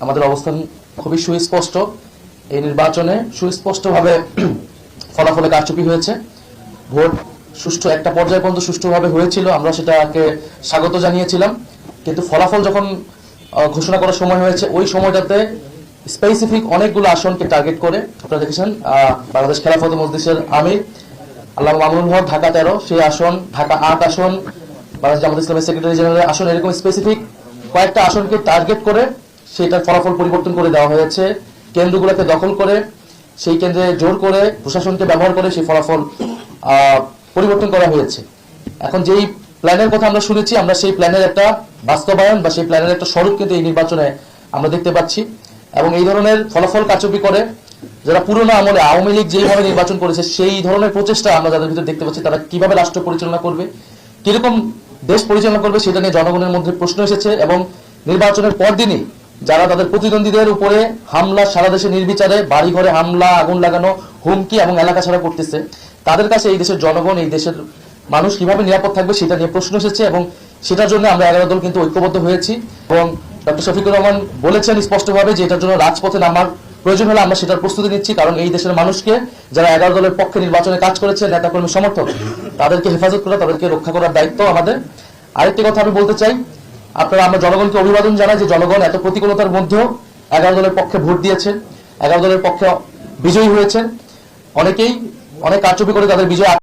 আমাদের অবস্থান খুবই সুস্পষ্ট। এই নির্বাচনে সুস্পষ্টভাবে ফলাফলে কারচুপি হয়েছে। ভোট সুষ্ঠু একটা পর্যায় পর্যন্ত সুষ্ঠুভাবে হয়েছিল, আমরা সেটাকে স্বাগত জানিয়েছিলাম। কিন্তু ফলাফল যখন ঘোষণা করার সময় হয়েছে, ওই সময়টাতে স্পেসিফিক অনেকগুলো আসনকে টার্গেট করে আপনারা দেখেছেন বাংলাদেশ খেলাফত মজলিসের আমির আল্লামা মামুনুল হক ঢাকা 13 সেই আসন, ঢাকা 8 আসন, বাংলাদেশ জামাত ইসলামের সেক্রেটারি জেনারেল আসন, এরকম স্পেসিফিক কয়েকটা আসনকে টার্গেট করে সেটার ফলাফল পরিবর্তন করে দেওয়া হয়েছে। কেন্দ্রগুলোকে দখল করে সেই কেন্দ্রে জোর করে প্রশাসনকে ব্যবহার করে সেই ফলাফল পরিবর্তন করা হয়েছে। এখন যেই প্ল্যানের কথা আমরা শুনেছি, আমরা সেই প্ল্যানের একটা বাস্তবায়ন বা সেই প্ল্যানের একটা স্বরূপ কিন্তু এই নির্বাচনে আমরা দেখতে পাচ্ছি। এবং এই ধরনের ফলাফল কারচুপি করে যারা পুরোনো আমলে আওয়ামী লীগ যেইভাবে নির্বাচন করেছে, সেই ধরনের প্রচেষ্টা আমরা যাদের ভিতরে দেখতে পাচ্ছি, তারা কিভাবে রাষ্ট্র পরিচালনা করবে, কিরকম দেশ পরিচালনা করবে, সেটা নিয়ে জনগণের মধ্যে প্রশ্ন এসেছে। এবং নির্বাচনের পরদিনই যারা তাদের প্রতিদ্বন্দ্বীদের উপরে হামলা, সারা দেশে নির্বিচারে বাড়ি ঘরে হামলা, আগুন লাগানো, হুমকি এবং এলাকা ছাড়া করতেছে, তাদের কাছে এই দেশের জনগণ, এই দেশের মানুষ কিভাবে নিরাপদ থাকবে সেটা নিয়ে প্রশ্ন এসেছে। এবং সেটার জন্য আমরা 11 দল কিন্তু ঐক্যবদ্ধ হয়েছি। এবং ডক্টর শফিকুর রহমান বলেছেন স্পষ্টভাবে যে এটার জন্য রাজপথে নামার প্রয়োজন হলে আমরা সেটার প্রস্তুতি নিচ্ছি। কারণ এই দেশের মানুষকে, যারা 11 দলের পক্ষে নির্বাচনে কাজ করেছে, নেতাকর্মী সমর্থক, তাদেরকে হেফাজত করা, তাদেরকে রক্ষা করার দায়িত্ব আমাদের। আরেকটি কথা আমি বলতে চাই, আমরা জনগণকে অভিবাদন জানাই যে জনগণ এত প্রতিকূলতার মধ্যেও 11 দলের পক্ষে ভোট দিয়েছেন, 11 দলের পক্ষে বিজয়ী হয়েছেন। অনেকেই অনেক কারচুপি করে তাদের বিজয়